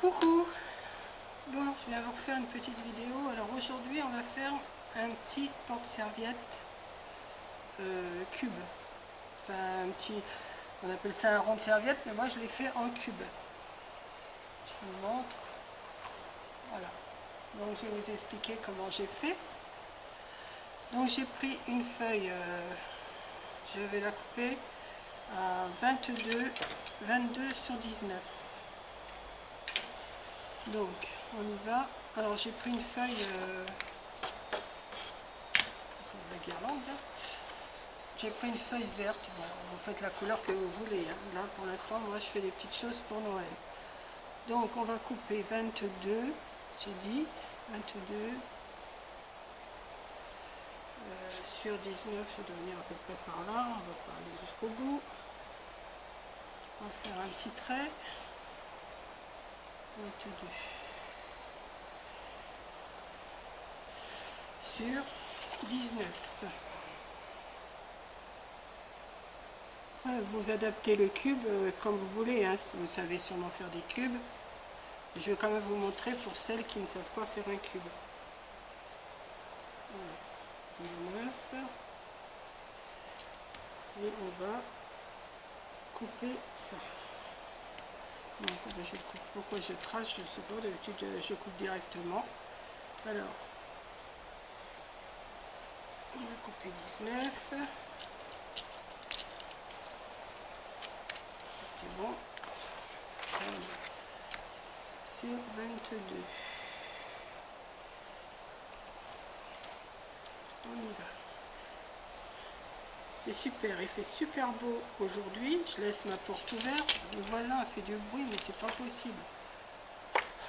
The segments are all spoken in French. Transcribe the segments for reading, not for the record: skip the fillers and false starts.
Coucou. Bon, je viens vous refaire une petite vidéo. Alors aujourd'hui on va faire un petit porte-serviette cube. Enfin un petit, on appelle ça un rond de serviette, mais moi je l'ai fait en cube. Je vous montre. Voilà. Donc je vais vous expliquer comment j'ai fait. Donc j'ai pris une feuille, je vais la couper à 22 sur 19. Donc on y va. Alors j'ai pris une feuille, la guirlande. J'ai pris une feuille verte. Bon, vous faites la couleur que vous voulez. Hein. Là pour l'instant moi je fais des petites choses pour Noël. Donc on va couper 22, j'ai dit 22 sur 19, ça doit venir à peu près par là. On va pas aller jusqu'au bout. On va faire un petit trait. 22 sur 19. Vous adaptez le cube comme vous voulez, hein. Vous savez sûrement faire des cubes. Je vais quand même vous montrer pour celles qui ne savent pas faire un cube. Voilà. 19. Et on va couper ça. Donc, je coupe. Pourquoi je trace, je ne sais pas, d'habitude je coupe directement. Alors, on va couper 19. C'est bon. Sur 22. On y va. C'est super, il fait super beau aujourd'hui. Je laisse ma porte ouverte. Le voisin a fait du bruit, mais c'est pas possible.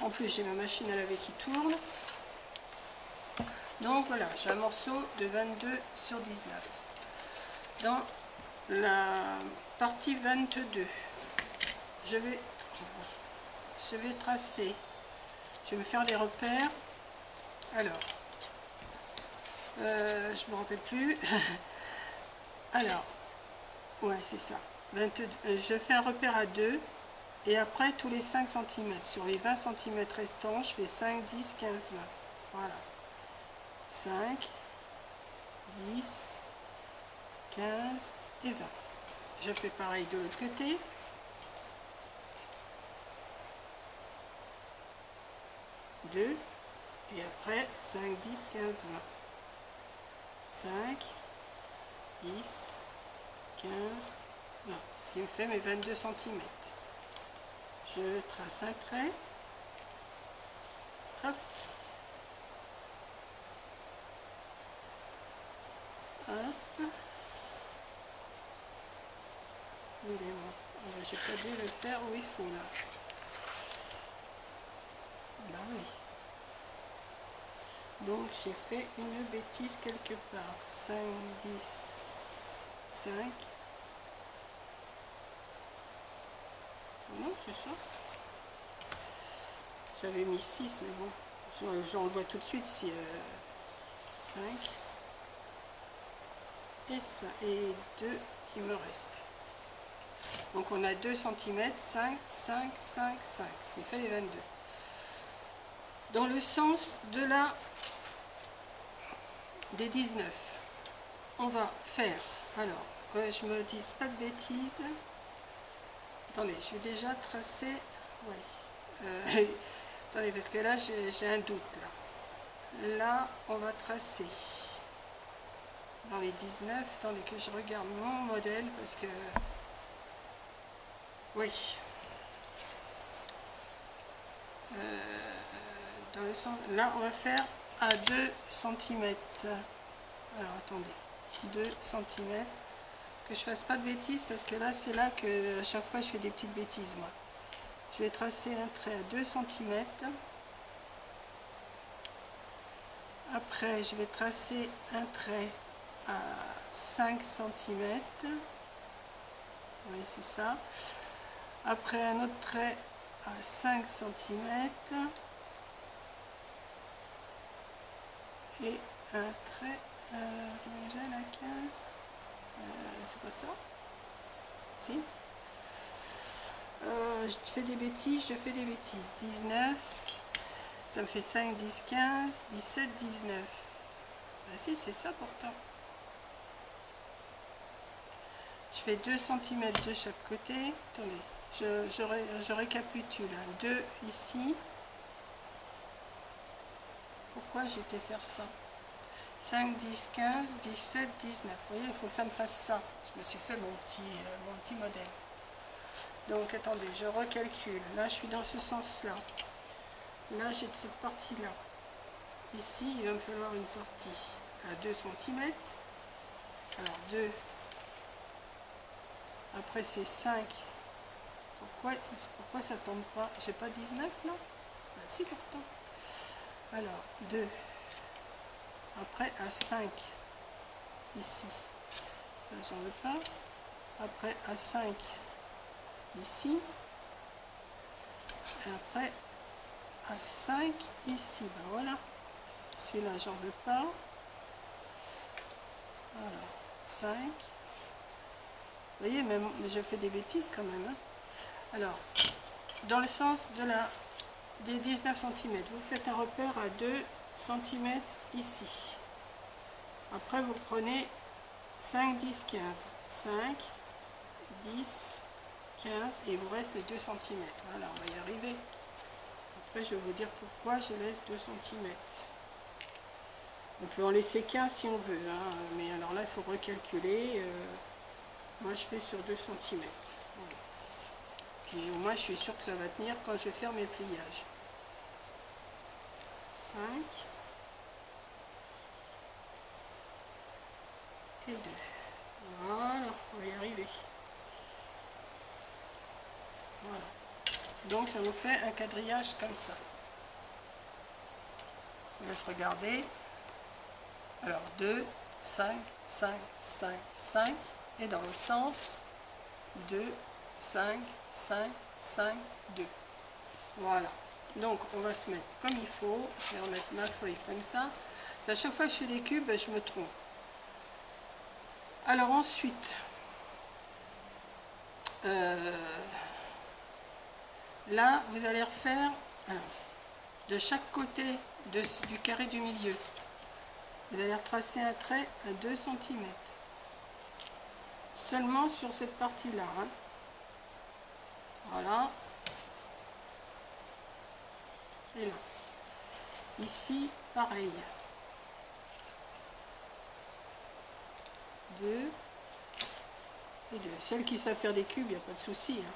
En plus, j'ai ma machine à laver qui tourne. Donc voilà, j'ai un morceau de 22 sur 19. Dans la partie 22, je vais tracer. Je vais me faire des repères. Alors, je ne me rappelle plus. Alors, ouais, c'est ça. 22, je fais un repère à 2 et après tous les 5 cm. Sur les 20 cm restants, je fais 5, 10, 15, 20. Voilà. 5, 10, 15 et 20. Je fais pareil de l'autre côté. Deux. Et après 5, 10, 15, 20. 5, 10, 15, 20. Ce qui me fait mes 22 cm. Je trace un trait. Hop. Hop. Il est bon. J'ai pas dû le faire où il faut là. Là oui. Donc j'ai fait une bêtise quelque part. 5, 10, 5. Non, c'est ça. J'avais mis 6, mais bon. Je le vois tout de suite si 5. Et ça. Et 2 qui me restent. Donc on a 2 cm, 5, 5, 5, 5. Ce qui fait les 22. Dans le sens de des 19, on va faire, alors, que je me dise pas de bêtises, attendez, je vais déjà tracer, ouais, attendez, parce que là, j'ai un doute, là, on va tracer, dans les 19, attendez que je regarde mon modèle, parce que, oui, dans le sens, là, on va faire à 2 cm. Alors attendez, 2 cm. Que je fasse pas de bêtises parce que là c'est là que à chaque fois je fais des petites bêtises moi. Je vais tracer un trait à 2 cm. Après je vais tracer un trait à 5 cm. Oui c'est ça. Après un autre trait à 5 cm. Et un trait à 15, c'est pas ça, si. Je fais des bêtises, 19, ça me fait 5, 10, 15, 17, 19. Ben si, c'est ça pourtant. Je fais 2 cm de chaque côté. Attendez, je récapitule. 2 ici. Pourquoi j'ai été faire ça? 5, 10, 15, 17, 19. Vous voyez, il faut que ça me fasse ça. Je me suis fait mon petit modèle. Donc, attendez, je recalcule. Là, je suis dans ce sens-là. Là, j'ai cette partie-là. Ici, il va me falloir une partie à 2 cm. Alors, 2. Après, c'est 5. Pourquoi ça tombe pas? J'ai pas 19 là? Ben, si, pourtant. Alors, 2. Après, à 5. Ici. Ça, j'en veux pas. Après, à 5. Ici. Et après, à 5 ici. Ben voilà. Celui-là, j'en veux pas. Voilà. 5. Vous voyez, même je fais des bêtises quand même. Hein. Alors, dans le sens de des 19 cm, vous faites un repère à 2 cm ici. Après, vous prenez 5, 10, 15. 5, 10, 15 et il vous reste les 2 cm. Voilà, on va y arriver. Après, je vais vous dire pourquoi je laisse 2 cm. On peut en laisser 15 si on veut, hein, mais alors là, il faut recalculer. Moi, je fais sur 2 cm. Voilà. Puis au moins, je suis sûre que ça va tenir quand je vais faire mes pliages. 5 et 2. Voilà, on va y arriver. Voilà. Donc, ça nous fait un quadrillage comme ça. Je vous laisse regarder. Alors, 2, 5, 5, 5, 5. Et dans l'autre sens, 2, 5, 5, 5, 2. Voilà. Donc, on va se mettre comme il faut. Je vais remettre ma feuille comme ça. À chaque fois que je fais des cubes, je me trompe. Alors ensuite, là, vous allez refaire de chaque côté du carré du milieu. Vous allez retracer un trait à 2 cm. Seulement sur cette partie-là. Hein. Voilà. Et là. Ici, pareil. 2 et 2. Celles qui savent faire des cubes, il n'y a pas de souci. Hein.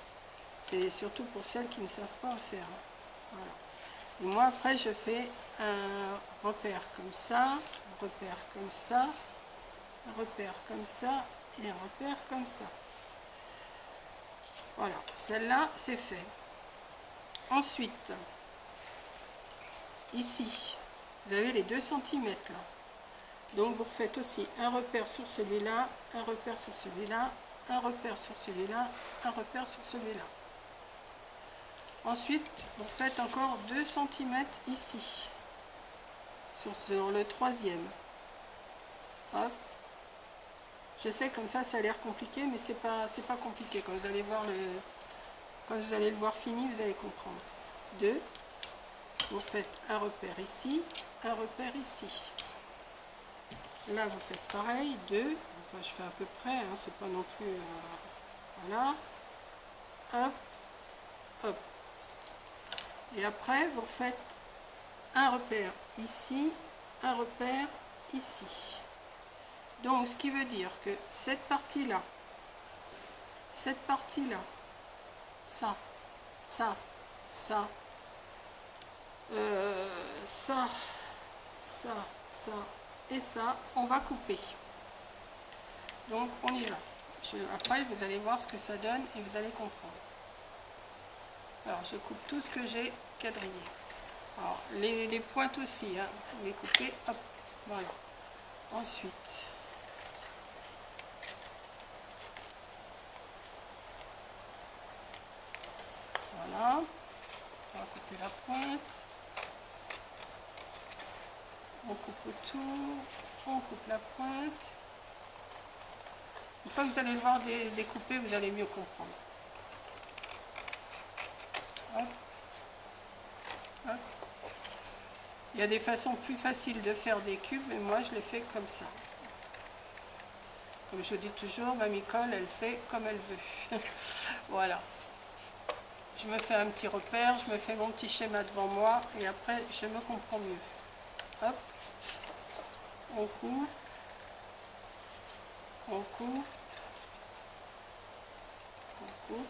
C'est surtout pour celles qui ne savent pas en faire. Hein. Voilà. Et moi, après, je fais un repère comme ça, un repère comme ça, un repère comme ça et un repère comme ça. Voilà, celle-là, c'est fait. Ensuite, ici, vous avez les 2 cm là. Donc, vous refaites aussi un repère sur celui-là, un repère sur celui-là, un repère sur celui-là, un repère sur celui-là. Ensuite, vous faites encore 2 cm ici, sur le troisième. Hop. Je sais, comme ça a l'air compliqué, mais c'est pas compliqué. Quand vous allez voir le voir fini, vous allez comprendre. 2. Vous faites un repère ici, un repère ici. Là, vous faites pareil, 2. Enfin, je fais à peu près, hein, c'est pas non plus... voilà. Hop, hop. Et après, vous faites un repère ici, un repère ici. Donc, ce qui veut dire que cette partie-là, ça, ça, ça, ça et ça, on va couper. Donc, on y va. Après, vous allez voir ce que ça donne et vous allez comprendre. Alors, je coupe tout ce que j'ai quadrillé. Alors, les pointes aussi, hein, vous les coupez, hop, voilà. Ensuite, voilà, on va couper la pointe, on coupe autour, on coupe la pointe. Une fois que vous allez le voir découper, vous allez mieux comprendre. Hop. Hop. Il y a des façons plus faciles de faire des cubes, mais moi je les fais comme ça. Comme je dis toujours, Mamie Cole, elle fait comme elle veut. Voilà. Je me fais un petit repère, je me fais mon petit schéma devant moi, et après je me comprends mieux. Hop. On coud. On coud. On coud.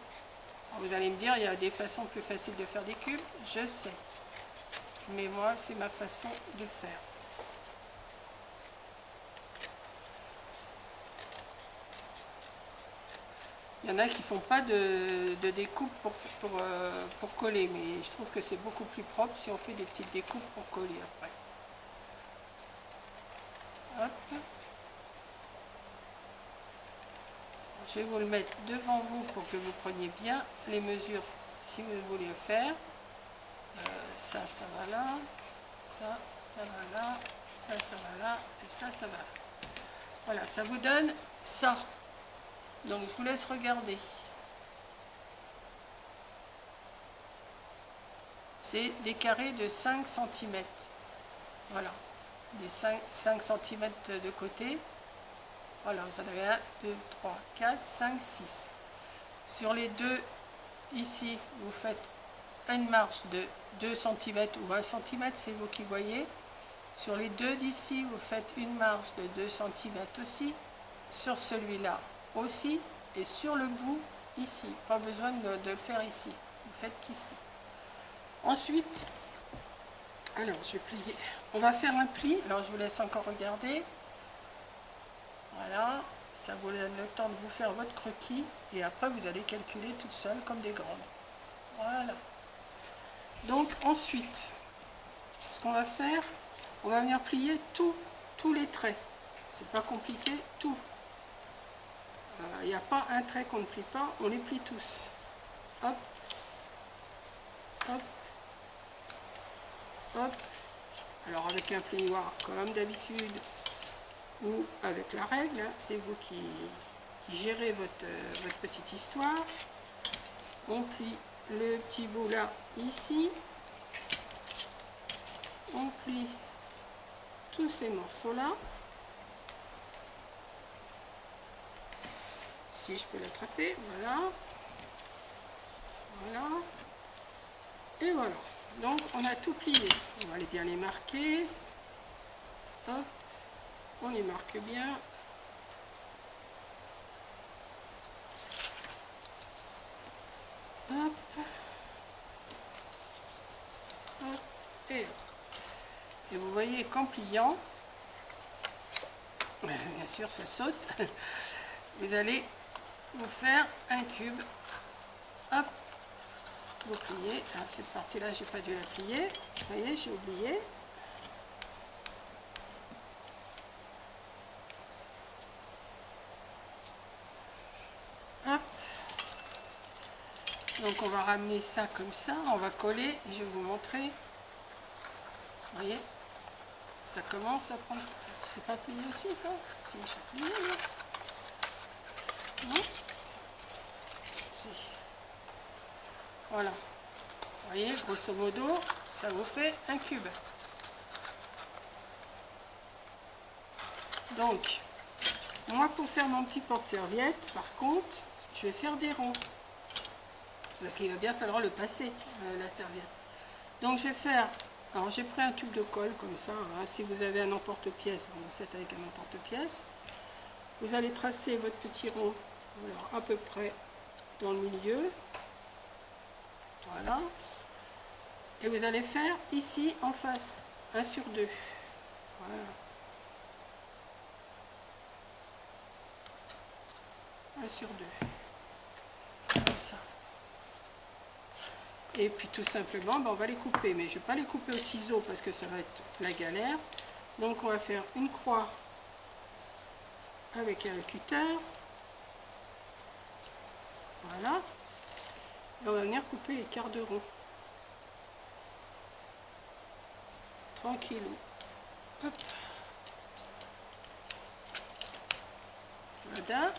Alors vous allez me dire, il y a des façons plus faciles de faire des cubes, je sais. Mais moi, c'est ma façon de faire. Il y en a qui font pas de découpe pour coller, mais je trouve que c'est beaucoup plus propre si on fait des petites découpes pour coller après. Hop. Je vais vous le mettre devant vous pour que vous preniez bien les mesures si vous voulez le faire. Ça, ça va là. Ça, ça va là. Ça, ça va là. Et ça, ça va là. Voilà, ça vous donne ça. Donc, je vous laisse regarder. C'est des carrés de 5 cm. Voilà. Des 5 cm de côté. Voilà, vous en avez 1, 2, 3, 4, 5, 6. Sur les deux, ici, vous faites une marge de 2 cm ou 1 cm, c'est vous qui voyez. Sur les deux d'ici, vous faites une marge de 2 cm aussi. Sur celui-là aussi. Et sur le bout, ici. Pas besoin de le faire ici. Vous faites qu'ici. Ensuite, alors je vais plier. On va faire un pli. Alors je vous laisse encore regarder. Voilà. Ça vous donne le temps de vous faire votre croquis. Et après, vous allez calculer toute seule comme des grandes. Voilà. Donc ensuite, ce qu'on va faire, on va venir plier tous les traits. C'est pas compliqué, tout. Il n'y a pas un trait qu'on ne plie pas, on les plie tous. Hop, hop, hop. Alors avec un plioir comme d'habitude ou avec la règle, hein, c'est vous qui gérez votre petite histoire. On plie le petit bout là, ici. On plie tous ces morceaux là. Si je peux l'attraper, voilà. Voilà. Et voilà. Donc on a tout plié. On va aller bien les marquer. Hop. On les marque bien. Hop. Hop. Et hop. Et vous voyez qu'en pliant, bien sûr ça saute, vous allez vous faire un cube. Hop. Vous pliez. Ah, cette partie-là, j'ai pas dû la plier. Vous voyez, j'ai oublié. Hop. Donc on va ramener ça comme ça, on va coller, je vais vous montrer. Vous voyez, ça commence à prendre. C'est pas plié aussi ça? Si, j'ai plié là. Non? Si. Voilà. Vous voyez, grosso modo, ça vous fait un cube. Donc, moi pour faire mon petit porte-serviette, par contre, je vais faire des ronds. Parce qu'il va bien falloir le passer, la serviette. Donc je vais faire, alors j'ai pris un tube de colle comme ça, hein. Si vous avez un emporte-pièce, vous faites avec un emporte-pièce. Vous allez tracer votre petit rond, alors à peu près dans le milieu. Voilà. Et vous allez faire ici en face, 1 sur 2. Voilà. 1 sur 2. Comme ça. Et puis tout simplement, ben, on va les couper. Mais je ne vais pas les couper au ciseau parce que ça va être la galère. Donc on va faire une croix avec un cutter. Voilà. Et on va venir couper les quarts de rond. Tranquillou. Hop. Voilà.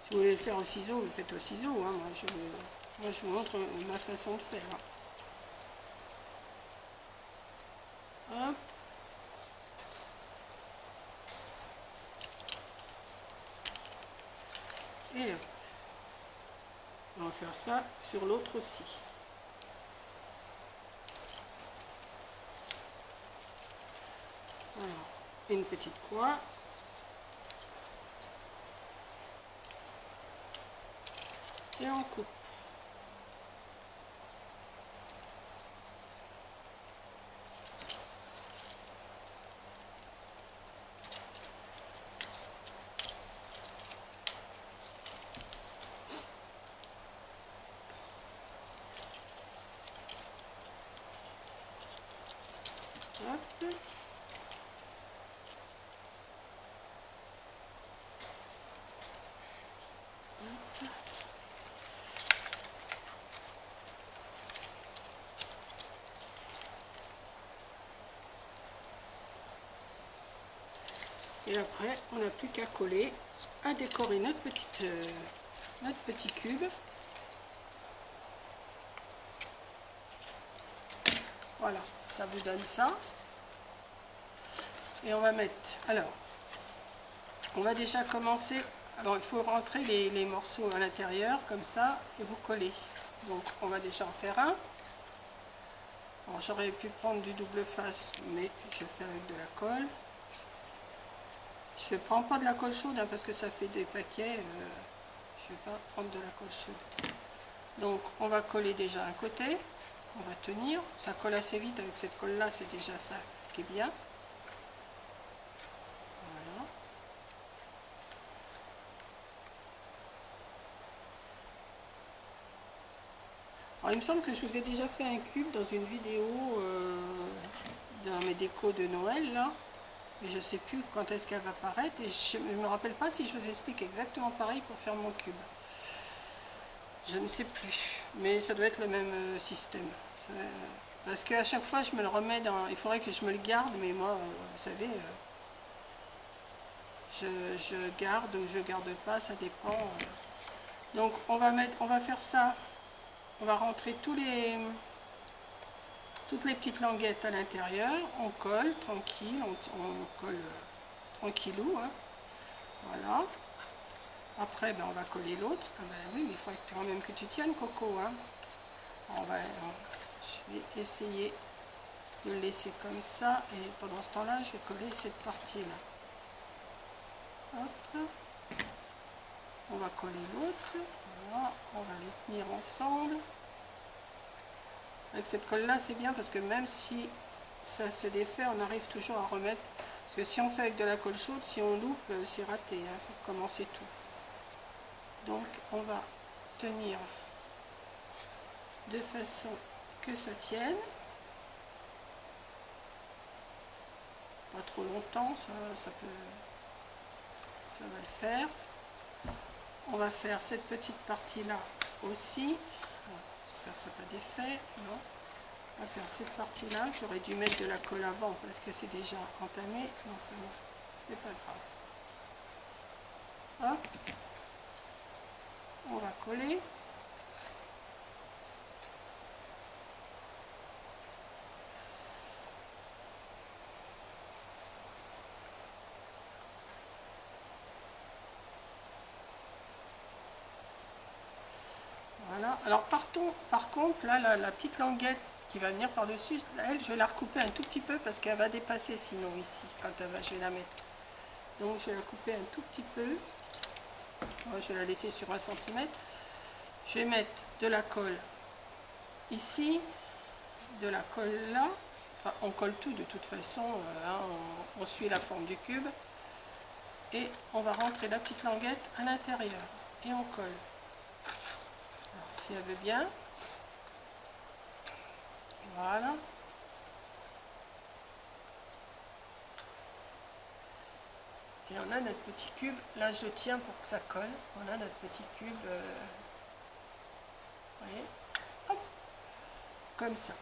Si vous voulez le faire au ciseau, vous le faites au ciseau. Hein. Moi, je vous montre ma façon de faire. Hop. Et hop. On va faire ça sur l'autre aussi. Alors, une petite croix. Et on coupe. Hop. Et après, on n'a plus qu'à coller, à décorer notre petit cube. Voilà, ça vous donne ça. Et on va mettre, alors, on va déjà commencer. Alors, il faut rentrer les morceaux à l'intérieur, comme ça, et vous collez. Donc, on va déjà en faire un. Alors, j'aurais pu prendre du double face, mais je fais avec de la colle. Je ne prends pas de la colle chaude, hein, parce que ça fait des paquets. Je ne vais pas prendre de la colle chaude. Donc, on va coller déjà un côté. On va tenir. Ça colle assez vite avec cette colle-là, c'est déjà ça qui est bien. Alors, il me semble que je vous ai déjà fait un cube dans une vidéo dans mes décos de Noël, là. Mais je ne sais plus quand est-ce qu'elle va apparaître. Et je ne me rappelle pas si je vous explique exactement pareil pour faire mon cube. Je ne sais plus. Mais ça doit être le même système. Parce qu'à chaque fois, je me le remets dans... Il faudrait que je me le garde, mais moi, vous savez, je garde ou je garde pas, ça dépend. Donc, on va faire ça. On va rentrer toutes les petites languettes à l'intérieur. On colle tranquille, on colle tranquillou. Hein. Voilà. Après, ben, on va coller l'autre. Ah ben oui, mais il faudrait quand même que tu tiennes, Coco. Hein. Je vais essayer de le laisser comme ça. Et pendant ce temps-là, je vais coller cette partie-là. Hop. On va coller l'autre. Voilà. On va les tenir ensemble. Avec cette colle-là, c'est bien parce que même si ça se défait, on arrive toujours à remettre. Parce que si on fait avec de la colle chaude, si on loupe, c'est raté. Il faut recommencer tout. Donc, on va tenir de façon que ça tienne. Pas trop longtemps, ça va le faire. On va faire cette petite partie-là aussi. J'espère que ça n'a pas d'effet. Non. On va faire cette partie-là. J'aurais dû mettre de la colle avant parce que c'est déjà entamé. Enfin, bon, c'est pas grave. Hop. On va coller. Voilà. Alors par contre, là, la petite languette qui va venir par-dessus, elle, je vais la recouper un tout petit peu parce qu'elle va dépasser sinon ici, quand je vais la mettre. Donc je vais la couper un tout petit peu. Moi, je vais la laisser sur 1 cm. Je vais mettre de la colle ici, de la colle là. Enfin, on colle tout de toute façon, hein, on suit la forme du cube. Et on va rentrer la petite languette à l'intérieur. Et on colle. Alors, si elle veut bien. Voilà. Et on a notre petit cube. Là, je tiens pour que ça colle. On a notre petit cube. Vous voyez, hop, comme ça.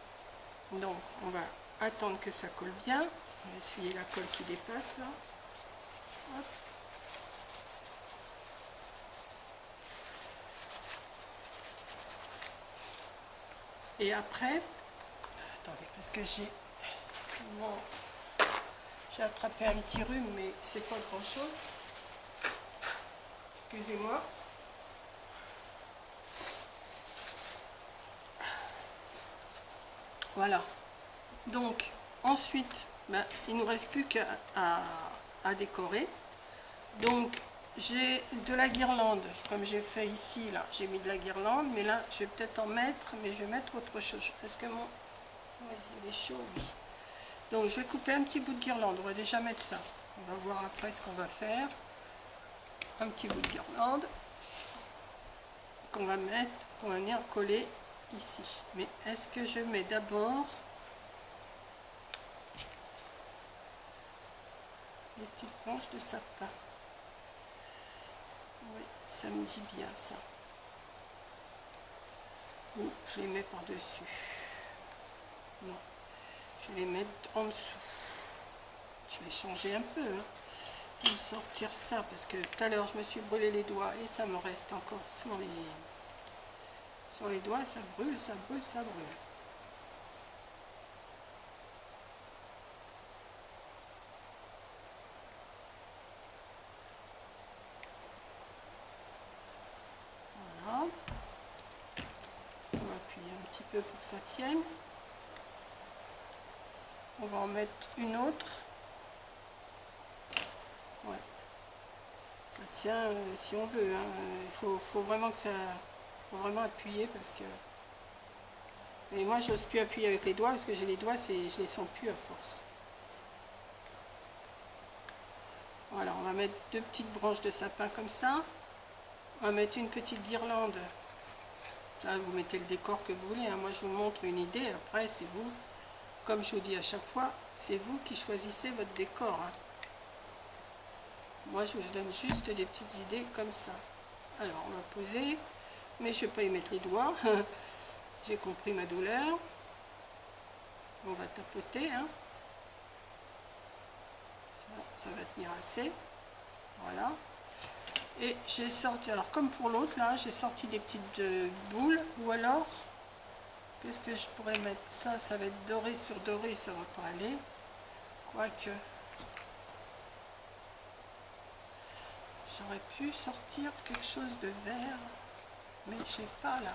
Donc, on va attendre que ça colle bien. On va essuyer la colle qui dépasse là. Hop. Et après, attendez, parce que j'ai attrapé un petit rhume, mais c'est pas grand chose. Excusez-moi. Voilà. Donc, ensuite, ben, il ne nous reste plus qu'à décorer. Donc, j'ai de la guirlande, comme j'ai fait ici, là, j'ai mis de la guirlande, mais là, je vais peut-être en mettre, mais je vais mettre autre chose. Est-ce que mon... Oui, il est chaud, oui. Donc, je vais couper un petit bout de guirlande, on va déjà mettre ça. On va voir après ce qu'on va faire. Un petit bout de guirlande qu'on va mettre, qu'on va venir coller ici. Mais est-ce que je mets d'abord les petites branches de sapin? Oui, ça me dit bien ça. Ou je les mets par-dessus. Non, je vais les mettre en dessous. Je vais changer un peu, hein. Je vais sortir ça parce que tout à l'heure je me suis brûlé les doigts et ça me reste encore sur les doigts. Ça brûle, ça brûle, ça brûle. Voilà. On va appuyer un petit peu pour que ça tienne. On va en mettre une autre. Ouais. Ça tient si on veut, hein. Il faut vraiment que ça... faut vraiment appuyer parce que... Et moi, j'ose plus appuyer avec les doigts parce que j'ai les doigts, je les sens plus à force. Voilà, on va mettre 2 petites branches de sapin comme ça. On va mettre une petite guirlande. Là, vous mettez le décor que vous voulez, hein. Moi, je vous montre une idée. Après, c'est vous. Comme je vous dis à chaque fois, c'est vous qui choisissez votre décor, hein. Moi, je vous donne juste des petites idées comme ça. Alors, on va poser, mais je ne vais pas y mettre les doigts. J'ai compris ma douleur. On va tapoter, hein. Ça va tenir assez. Voilà. Et j'ai sorti, alors comme pour l'autre, là, j'ai sorti des petites boules. Ou alors, qu'est-ce que je pourrais mettre? Ça va être doré sur doré, ça va pas aller. Quoique... J'aurais pu sortir quelque chose de vert, mais je n'ai pas là.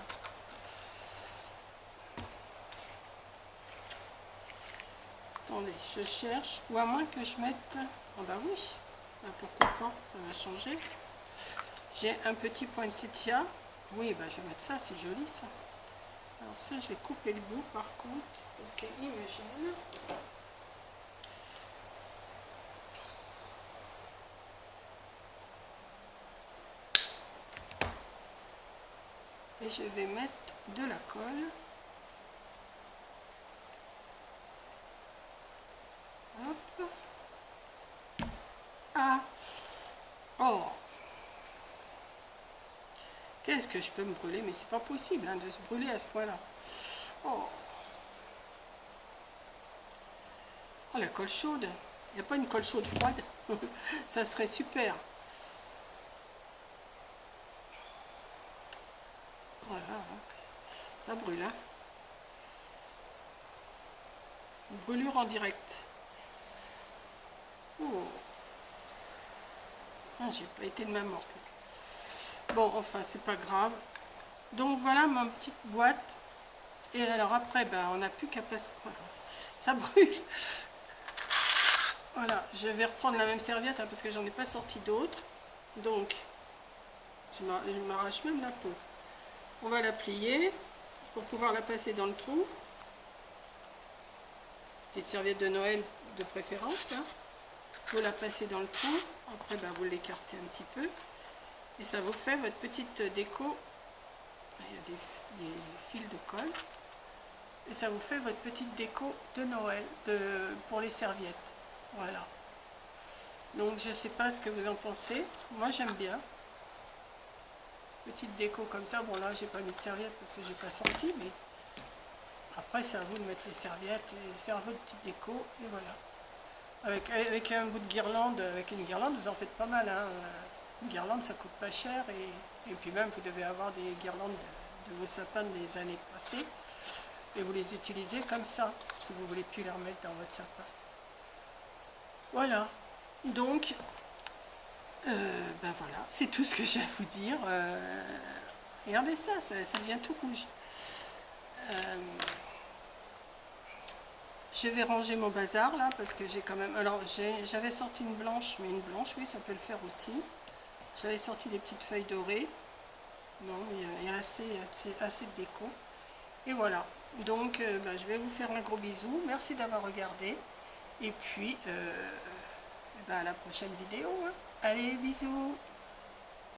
Attendez, je cherche. Ou à moins que je mette... Ah bah oui, bah pourquoi pas, ça va changer. J'ai un petit poinsettia. Oui, bah je vais mettre ça, c'est joli ça. Alors ça, je vais couper le bout par contre, parce qu'il me gêne. Et je vais mettre de la colle. Hop. Ah. Oh. Qu'est-ce que je peux me brûler? Mais c'est pas possible, hein, de se brûler à ce point-là. Oh. Oh, la colle chaude. Il n'y a pas une colle chaude froide? Ça serait super. Voilà. Ça brûle, hein. Brûlure en direct. Oh. Ah, j'ai pas été de ma morte. Bon, enfin, c'est pas grave. Donc voilà ma petite boîte. Et alors après, ben, on n'a plus qu'à passer. Voilà. Ça brûle. Voilà, je vais reprendre la même serviette, hein, parce que j'en ai pas sorti d'autres. Donc, je m'arrache même la peau. On va la plier pour pouvoir la passer dans le trou. Petite serviette de Noël de préférence. Hein. Vous la passez dans le trou. Après, ben, vous l'écartez un petit peu. Et ça vous fait votre petite déco. Il y a des fils de colle. Et ça vous fait votre petite déco de Noël pour les serviettes. Voilà. Donc je ne sais pas ce que vous en pensez. Moi j'aime bien. Petite déco comme ça. Bon là j'ai pas mis de serviette parce que j'ai pas sorti. Mais après c'est à vous de mettre les serviettes et faire votre petite déco. Et voilà. Avec un bout de guirlande, avec une guirlande vous en faites pas mal. Hein. Une guirlande ça coûte pas cher. Et puis même vous devez avoir des guirlandes de vos sapins des années passées. et vous les utilisez comme ça, si vous voulez plus les remettre dans votre sapin. Voilà, donc, ben voilà, c'est tout ce que j'ai à vous dire. Regardez ça, ça devient tout rouge. Je vais ranger mon bazar là, parce que j'ai quand même... Alors, j'avais sorti une blanche, mais une blanche, oui, ça peut le faire aussi. J'avais sorti des petites feuilles dorées. Bon, il y a assez de déco. Et voilà. Donc, ben, je vais vous faire un gros bisou. Merci d'avoir regardé. Et puis, ben, à la prochaine vidéo. Hein. Allez, bisous!